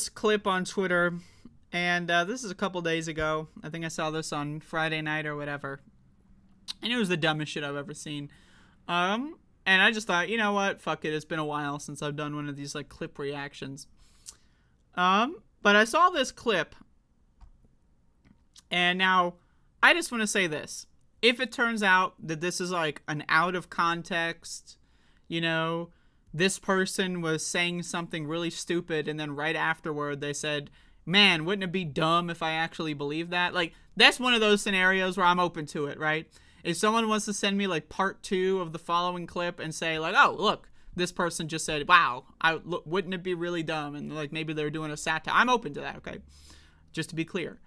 this clip on Twitter, and this is a couple days ago. I think I saw this on Friday night or whatever. And it was the dumbest shit I've ever seen. And I just thought, you know what? Fuck it. It's been a while since I've done one of these like clip reactions. But I saw this clip. And now I just want to say this. If it turns out that this is like an out of context, you know, this person was saying something really stupid and then right afterward they said, man, wouldn't it be dumb if I actually believed that? Like, that's one of those scenarios where I'm open to it, right? If someone wants to send me like part 2 of the following clip and say like, oh, look, this person just said, wow, wouldn't it be really dumb? And like maybe they're doing a satire. I'm open to that, okay? Just to be clear.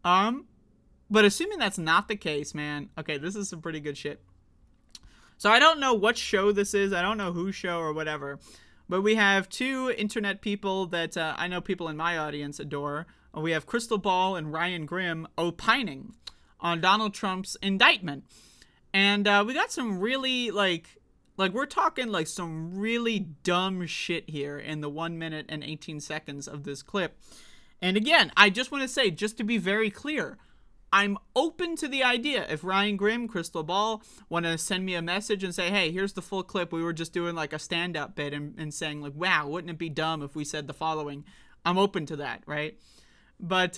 But assuming that's not the case, man, okay, this is some pretty good shit. So I don't know what show this is. I don't know whose show or whatever. But we have 2 internet people that I know people in my audience adore. We have Crystal Ball and Ryan Grimm opining on Donald Trump's indictment. And we got some really, like we're talking like some really dumb shit here in the 1 minute and 18 seconds of this clip. And again, I just want to say, just to be very clear, I'm open to the idea. If Ryan Grimm, Crystal Ball, want to send me a message and say, hey, here's the full clip. We were just doing like a stand-up bit and saying like, wow, wouldn't it be dumb if we said the following? I'm open to that, right? But,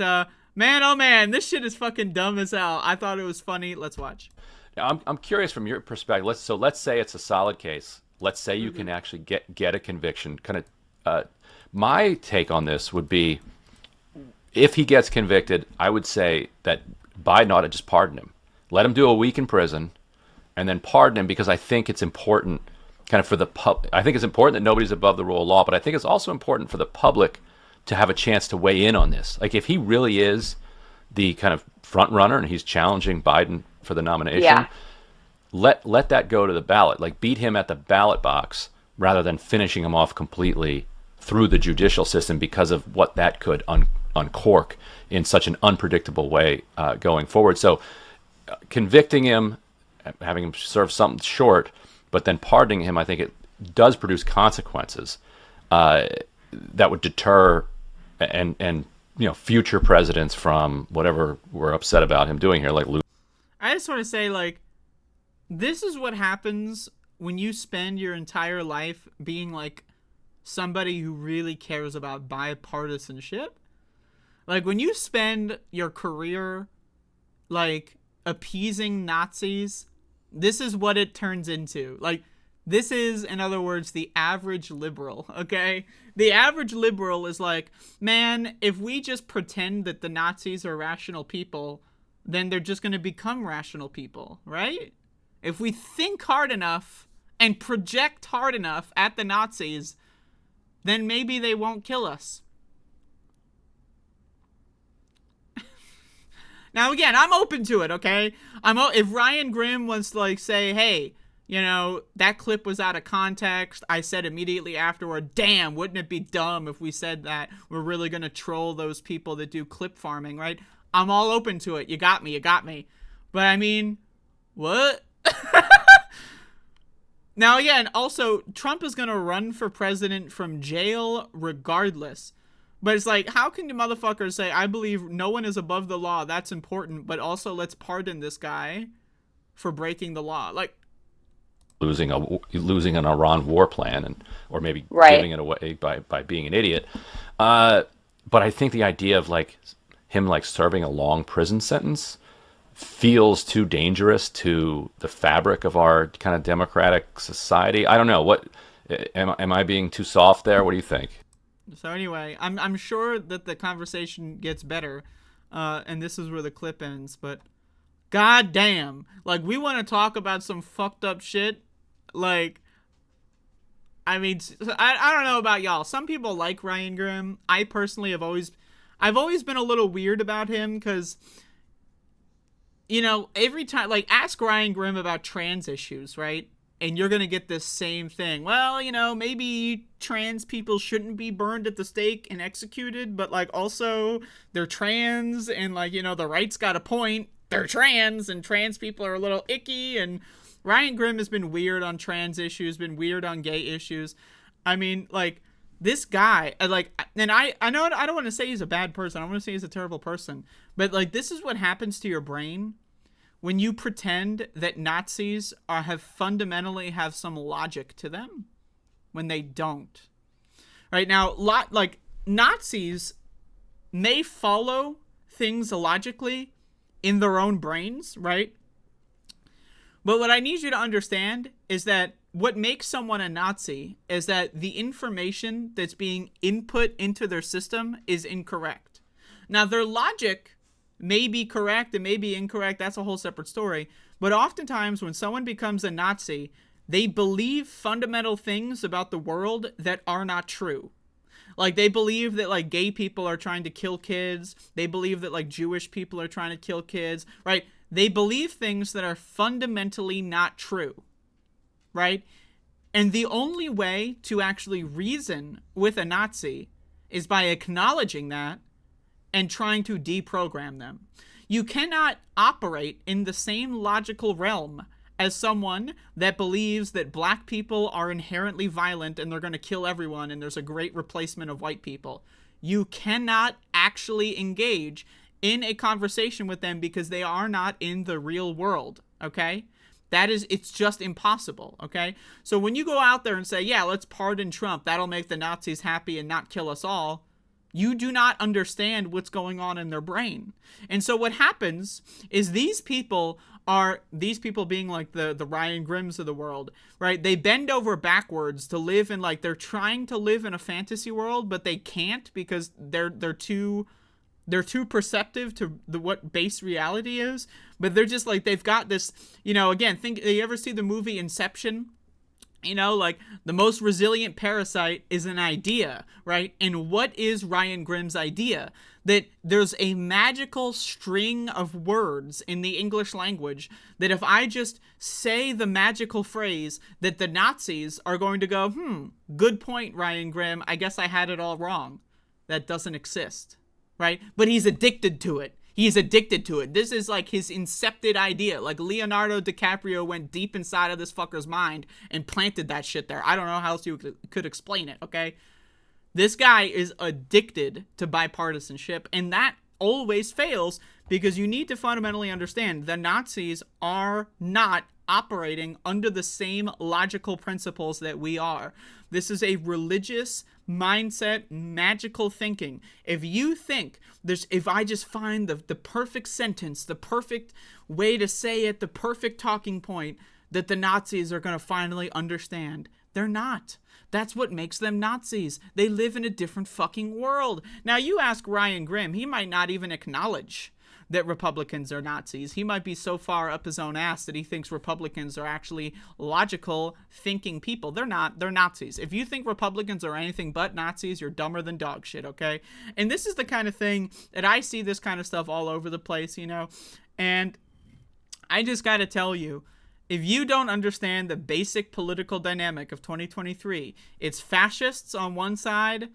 man, oh man, this shit is fucking dumb as hell. I thought it was funny. Let's watch. Now, I'm curious from your perspective. Let's say it's a solid case. Let's say you can actually get a conviction. Kind of, my take on this would be, if he gets convicted, I would say that Biden ought to just pardon him. Let him do a week in prison, and then pardon him, because I think it's important, kind of for the I think it's important that nobody's above the rule of law, but I think it's also important for the public to have a chance to weigh in on this. Like, if he really is the kind of front runner and he's challenging Biden for the nomination, let that go to the ballot. Like, beat him at the ballot box rather than finishing him off completely through the judicial system, because of what that could uncork in such an unpredictable way going forward. So convicting him, having him serve something short, but then pardoning him, I think it does produce consequences that would deter and you know, future presidents from whatever we're upset about him doing here. Like, I just want to say, like, this is what happens when you spend your entire life being like somebody who really cares about bipartisanship. Like, when you spend your career, like, appeasing Nazis, this is what it turns into. Like, this is, in other words, the average liberal, okay? The average liberal is like, man, if we just pretend that the Nazis are rational people, then they're just going to become rational people, right? If we think hard enough and project hard enough at the Nazis, then maybe they won't kill us. Now, again, I'm open to it, okay? If Ryan Grimm wants to, like, say, hey, you know, that clip was out of context. I said immediately afterward, damn, wouldn't it be dumb if we said that? We're really going to troll those people that do clip farming, right? I'm all open to it. You got me. But, I mean, what? Now, again, also, Trump is going to run for president from jail regardless. But it's like, how can the motherfuckers say, I believe no one is above the law, that's important, but also let's pardon this guy for breaking the law? Like, losing an Iran war plan, or maybe giving it away by being an idiot. But I think the idea of like him like serving a long prison sentence feels too dangerous to the fabric of our kind of democratic society. I don't know. What am I being too soft there? What do you think? So anyway, I'm sure that the conversation gets better, and this is where the clip ends. But god damn, like, we want to talk about some fucked up shit. Like, I mean, I don't know about y'all. Some people like Ryan Grimm. I personally have always been a little weird about him, because, you know, every time, like, ask Ryan Grimm about trans issues, right? And you're going to get this same thing. Well, you know, maybe trans people shouldn't be burned at the stake and executed, but, like, also they're trans, and, like, you know, the right's got a point. They're trans, and trans people are a little icky. And Ryan Grimm has been weird on trans issues, been weird on gay issues. I mean, like, this guy, like, and I know I don't want to say he's a bad person. I don't want to say he's a terrible person, but like, this is what happens to your brain when you pretend that Nazis have fundamentally have some logic to them when they don't. Right now, like Nazis may follow things logically in their own brains, right? But what I need you to understand is that what makes someone a Nazi is that the information that's being input into their system is incorrect. Now, their logic may be correct, it may be incorrect, that's a whole separate story. But oftentimes when someone becomes a Nazi, they believe fundamental things about the world that are not true. Like, they believe that, like, gay people are trying to kill kids. They believe that, like, Jewish people are trying to kill kids, right? They believe things that are fundamentally not true, right? And the only way to actually reason with a Nazi is by acknowledging that and trying to deprogram them. You cannot operate in the same logical realm as someone that believes that black people are inherently violent and they're going to kill everyone and there's a great replacement of white people. You cannot actually engage in a conversation with them because they are not in the real world, okay? It's just impossible, okay? So when you go out there and say, yeah, let's pardon Trump, that'll make the Nazis happy and not kill us all, you do not understand what's going on in their brain. And so what happens is these people being like the Ryan Grimms of the world, right? They bend over backwards to live in, like, they're trying to live in a fantasy world, but they can't because they're too perceptive to what base reality is. But they're just like, they've got this, again, you ever see the movie Inception? Like, the most resilient parasite is an idea, right? And what is Ryan Grimm's idea? That there's a magical string of words in the English language that if I just say the magical phrase, that the Nazis are going to go, good point, Ryan Grimm. I guess I had it all wrong. That doesn't exist, right? But he's addicted to it. He's addicted to it. This is like his incepted idea. Like, Leonardo DiCaprio went deep inside of this fucker's mind and planted that shit there. I don't know how else you could explain it, okay? This guy is addicted to bipartisanship, and that always fails because you need to fundamentally understand the Nazis are not operating under the same logical principles that we are. This is a religious mindset, magical thinking. If you think if I just find the perfect sentence, the perfect way to say it, the perfect talking point, that the Nazis are going to finally understand, they're not. That's what makes them Nazis. They live in a different fucking world. Now, you ask Ryan Grimm, he might not even acknowledge that Republicans are Nazis. He might be so far up his own ass that he thinks Republicans are actually logical, thinking people. They're not. They're Nazis. If you think Republicans are anything but Nazis, you're dumber than dog shit, okay? And this is the kind of thing that I see this kind of stuff all over the place, And I just got to tell you, if you don't understand the basic political dynamic of 2023, it's fascists on one side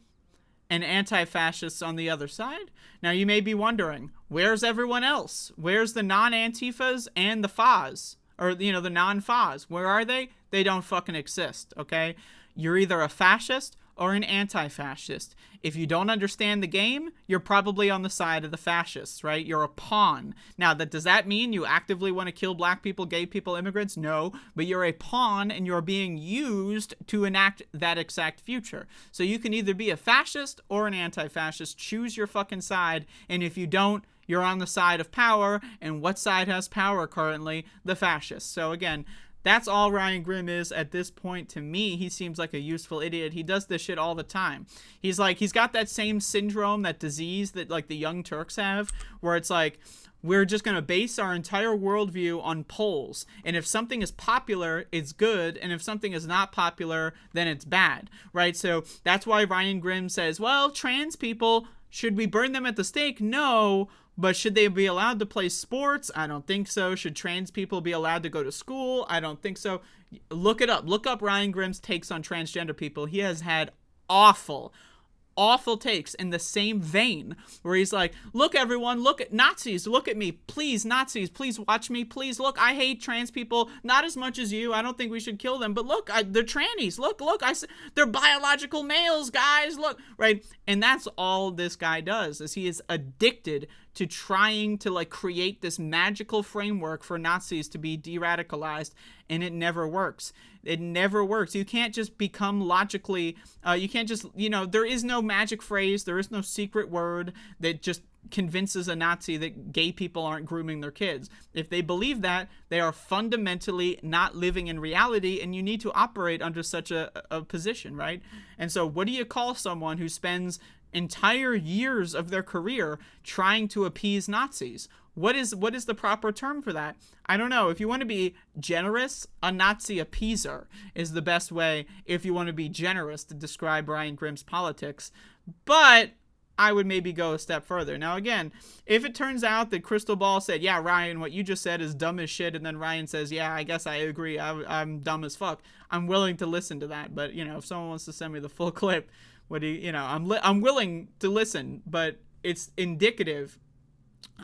and anti-fascists on the other side. Now, you may be wondering, where's everyone else? Where's the non-Antifas and the FAs? Or, the non-FAs? Where are they? They don't fucking exist, okay? You're either a fascist or an anti-fascist. If you don't understand the game, you're probably on the side of the fascists, right? You're a pawn. Now, does that mean you actively want to kill black people, gay people, immigrants? No, but you're a pawn and you're being used to enact that exact future. So you can either be a fascist or an anti-fascist. Choose your fucking side, and if you don't, you're on the side of power, and what side has power currently? The fascists. So again, that's all Ryan Grimm is at this point. To me, he seems like a useful idiot. He does this shit all the time. He's got that same syndrome, that disease that, like, the Young Turks have, where it's like, we're just going to base our entire worldview on polls. And if something is popular, it's good. And if something is not popular, then it's bad, right? So that's why Ryan Grimm says, well, trans people, should we burn them at the stake? No. But should they be allowed to play sports? I don't think so. Should trans people be allowed to go to school? I don't think so. Look it up. Look up Ryan Grimm's takes on transgender people. He has had awful, awful takes in the same vein, where he's like, look, everyone, look at Nazis, look at me, please, Nazis, please watch me, please, look, I hate trans people, not as much as you, I don't think we should kill them, but look, they're trannies, look, they're biological males, guys, look, right? And that's all this guy does, is he is addicted to trying to like create this magical framework for Nazis to be de-radicalized, and it never works. It never works. You can't just become logically, you can't just, there is no magic phrase, there is no secret word that just convinces a Nazi that gay people aren't grooming their kids. If they believe that, they are fundamentally not living in reality, and you need to operate under such a position, right? And so what do you call someone who spends entire years of their career trying to appease Nazis? What is the proper term for that? I don't know. If you want to be generous, a Nazi appeaser is the best way if you want to be generous to describe Ryan Grimm's politics. But I would maybe go a step further. Now, again, if it turns out that Crystal Ball said, yeah, Ryan, what you just said is dumb as shit, and then Ryan says, yeah, I guess I agree, I'm dumb as fuck, I'm willing to listen to that. But, if someone wants to send me the full clip, I'm willing to listen, but it's indicative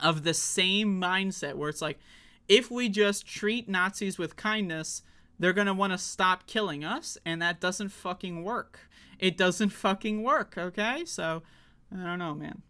of the same mindset where it's like, if we just treat Nazis with kindness, they're going to want to stop killing us, and that doesn't fucking work. It doesn't fucking work, okay? So, I don't know, man.